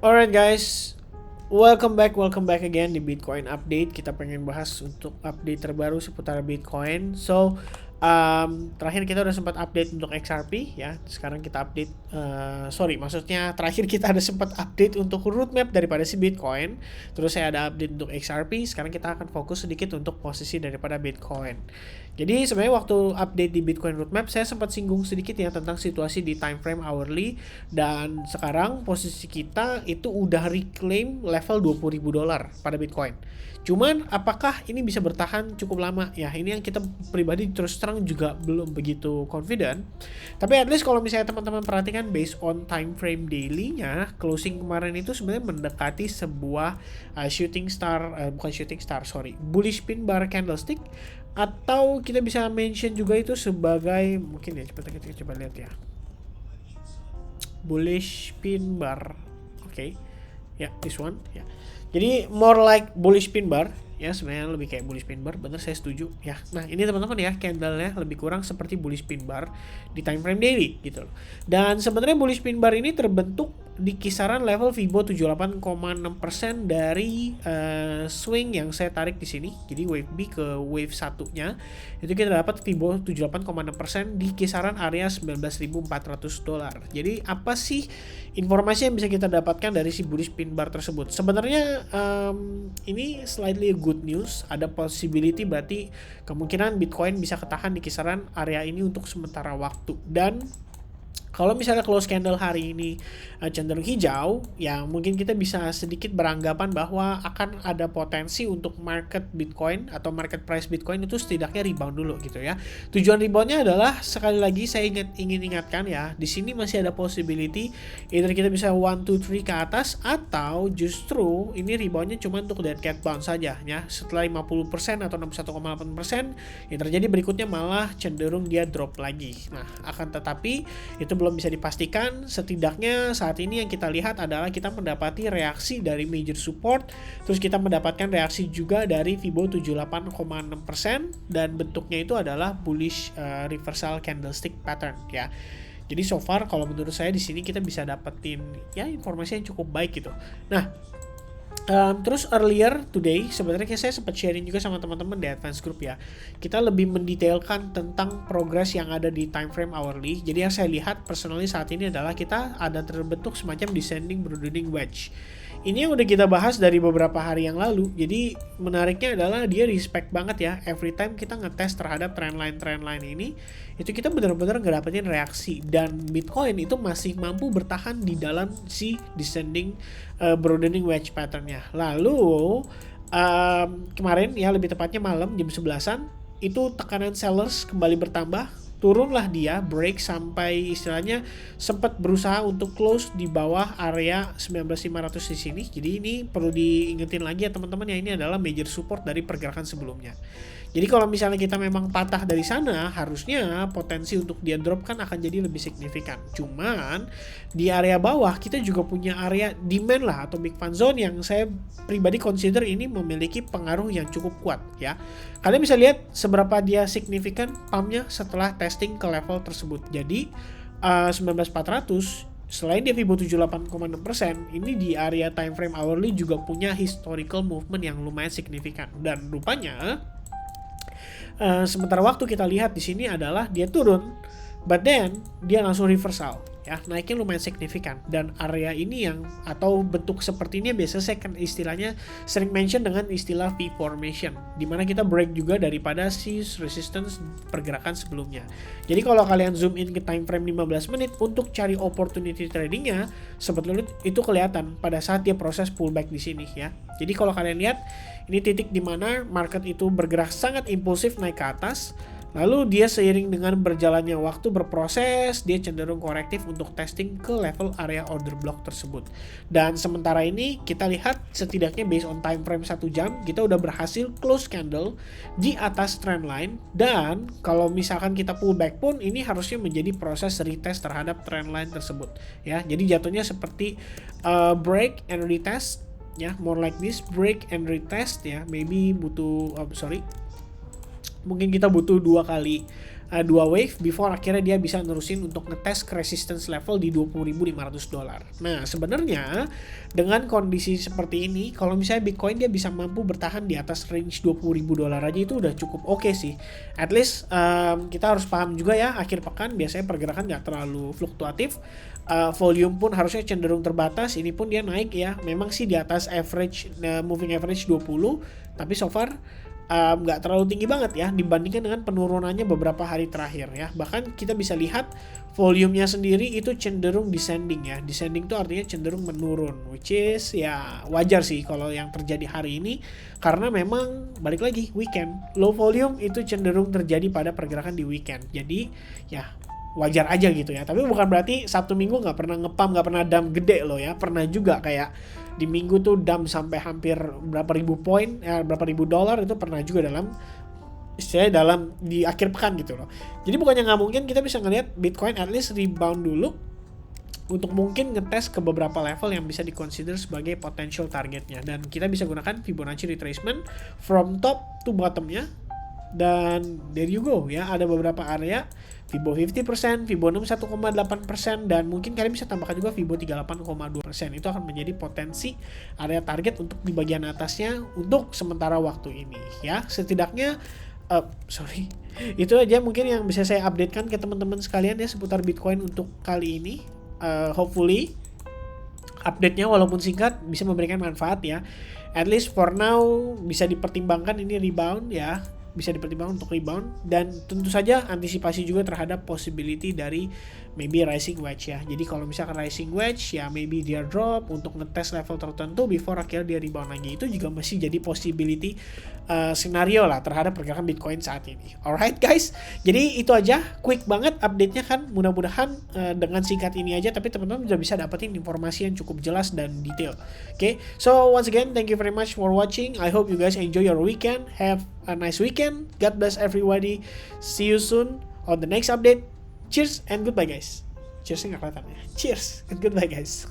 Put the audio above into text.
Alright guys, welcome back again di Bitcoin Update. Kita pengen bahas untuk update terbaru seputar Bitcoin. Terakhir kita udah sempat update untuk XRP ya. Sekarang kita update, maksudnya terakhir kita ada sempat update untuk roadmap daripada si Bitcoin. Terus saya ada update untuk XRP. Sekarang kita akan fokus sedikit untuk posisi daripada Bitcoin. Jadi sebenarnya waktu update di Bitcoin roadmap saya sempat singgung sedikit ya tentang situasi di time frame hourly, dan sekarang posisi kita itu udah reclaim level $20.000 pada Bitcoin. Cuman apakah ini bisa bertahan cukup lama ya? Ini yang kita pribadi terus terang juga belum begitu confident. Tapi at least kalau misalnya teman-teman perhatikan based on time frame daily-nya, closing kemarin itu sebenarnya mendekati sebuah bullish pin bar candlestick, atau kita bisa mention juga itu sebagai, mungkin ya kita coba lihat ya, bullish pin bar. Oke. Ya, this one ya. Jadi more like bullish pin bar ya, sebenarnya lebih kayak bullish pin bar, bener, saya setuju ya. Nah ini teman-teman ya, candlenya lebih kurang seperti bullish pin bar di time frame daily gitu loh. Dan sebenarnya bullish pin bar ini terbentuk di kisaran level Fibo 78,6% dari swing yang saya tarik di sini. Jadi wave B ke wave satunya itu kita dapat Fibo 78,6% di kisaran area $19.400. Jadi apa sih informasi yang bisa kita dapatkan dari si bullish pin bar tersebut? Sebenarnya ini slightly good news. Ada possibility, berarti kemungkinan Bitcoin bisa ketahan di kisaran area ini untuk sementara waktu. Dan kalau misalnya close candle hari ini cenderung hijau, ya mungkin kita bisa sedikit beranggapan bahwa akan ada potensi untuk market Bitcoin atau market price Bitcoin itu setidaknya rebound dulu gitu ya. Tujuan reboundnya adalah, sekali lagi saya ingin ingatkan ya, di sini masih ada possibility either kita bisa 1, 2, 3 ke atas, atau justru ini reboundnya cuma untuk dead cat bounce saja ya. Setelah 50% atau 61,8%, yang terjadi berikutnya malah cenderung dia drop lagi. Nah, akan tetapi itu belum bisa dipastikan. Setidaknya saat ini yang kita lihat adalah kita mendapati reaksi dari major support, terus kita mendapatkan reaksi juga dari Fibo 78,6%, dan bentuknya itu adalah bullish reversal candlestick pattern ya. Jadi so far kalau menurut saya di sini kita bisa dapetin ya informasi yang cukup baik gitu. Nah, terus earlier today sebenarnya saya sempat sharing juga sama teman-teman di advance group ya. Kita lebih mendetailkan tentang progress yang ada di time frame hourly. Jadi yang saya lihat personally saat ini adalah kita ada terbentuk semacam descending broadening wedge. Ini yang udah kita bahas dari beberapa hari yang lalu. Jadi menariknya adalah dia respect banget ya. Every time kita ngetes terhadap trendline ini, itu kita benar-benar ngedapetin reaksi. Dan Bitcoin itu masih mampu bertahan di dalam si descending broadening wedge patternnya. Lalu kemarin ya, lebih tepatnya malam jam 11-an, itu tekanan sellers kembali bertambah. Turunlah dia, break sampai istilahnya sempat berusaha untuk close di bawah area 19.500 di sini. Jadi ini perlu diingetin lagi ya teman-teman ya, ini adalah major support dari pergerakan sebelumnya. Jadi kalau misalnya kita memang patah dari sana, harusnya potensi untuk dia drop kan akan jadi lebih signifikan. Cuman di area bawah kita juga punya area demand lah, atau big fan zone, yang saya pribadi consider ini memiliki pengaruh yang cukup kuat ya. Kalian bisa lihat seberapa dia signifikan pumpnya setelah testing ke level tersebut. Jadi 19.400 selain dia Fibo 78,6%, ini di area time frame hourly juga punya historical movement yang lumayan signifikan. Dan rupanya sementara waktu kita lihat di sini adalah dia turun, but then dia langsung reversal ya, naiknya lumayan signifikan. Dan area ini yang, atau bentuk seperti ini biasa saya kan istilahnya sering mention dengan istilah V formation, dimana kita break juga daripada si resistance pergerakan sebelumnya. Jadi kalau kalian zoom in ke time frame 15 menit untuk cari opportunity tradingnya, sebetulnya itu kelihatan pada saat dia proses pullback di sini ya. Jadi kalau kalian lihat, ini titik dimana market itu bergerak sangat impulsif naik ke atas. Lalu dia seiring dengan berjalannya waktu berproses, dia cenderung korektif untuk testing ke level area order block tersebut. Dan sementara ini kita lihat setidaknya based on time frame 1 jam, kita udah berhasil close candle di atas trendline. Dan kalau misalkan kita pullback pun, ini harusnya menjadi proses retest terhadap trendline tersebut ya. Jadi jatuhnya seperti break and retest ya, more like this, break and retest ya. Maybe butuh mungkin kita butuh dua wave before akhirnya dia bisa nerusin untuk ngetes ke resistance level di $20.500. Nah, sebenarnya dengan kondisi seperti ini, kalau misalnya Bitcoin dia bisa mampu bertahan di atas range $20.000 aja itu udah cukup oke sih. At least kita harus paham juga ya, akhir pekan biasanya pergerakan nggak terlalu fluktuatif. Volume pun harusnya cenderung terbatas. Ini pun dia naik ya. Memang sih di atas average moving average 20, tapi so far nggak terlalu tinggi banget ya dibandingkan dengan penurunannya beberapa hari terakhir ya. Bahkan kita bisa lihat volumenya sendiri itu cenderung descending ya. Descending itu artinya cenderung menurun, which is ya wajar sih kalau yang terjadi hari ini, karena memang balik lagi weekend. Low volume itu cenderung terjadi pada pergerakan di weekend. Jadi ya wajar aja gitu ya. Tapi bukan berarti Sabtu Minggu nggak pernah ngepam, nggak pernah dump gede loh ya. Pernah juga kayak di Minggu tuh dump sampai hampir berapa ribu poin, berapa ribu dolar, itu pernah juga dalam di akhir pekan gitu loh. Jadi bukannya nggak mungkin, kita bisa ngelihat Bitcoin at least rebound dulu untuk mungkin ngetes ke beberapa level yang bisa diconsider sebagai potential targetnya, dan kita bisa gunakan Fibonacci retracement from top to bottomnya. Dan there you go ya, ada beberapa area Fibo 50%, Fibo 61,8%, dan mungkin kalian bisa tambahkan juga Fibo 38,2%. Itu akan menjadi potensi area target untuk di bagian atasnya untuk sementara waktu ini ya. Setidaknya itu aja mungkin yang bisa saya updatekan ke teman-teman sekalian ya seputar Bitcoin untuk kali ini. Hopefully update-nya walaupun singkat bisa memberikan manfaat ya. At least for now bisa dipertimbangkan ini rebound ya. Bisa dipertimbangkan untuk rebound, dan tentu saja antisipasi juga terhadap possibility dari maybe rising wedge ya. Jadi kalau misalkan rising wedge ya maybe dia drop untuk ngetes level tertentu before akhirnya dia rebound lagi. Itu juga masih jadi possibility scenario lah terhadap pergerakan Bitcoin saat ini. Alright guys, jadi itu aja quick banget update-nya kan. Mudah-mudahan dengan singkat ini aja tapi teman-teman udah bisa dapetin informasi yang cukup jelas dan detail. Okay, so once again thank you very much for watching. I hope you guys enjoy your weekend. Have a nice weekend. God bless everybody. See you soon on the next update. Cheers and goodbye guys. Cheersnya nggak kelihatan ya. Cheers and goodbye guys.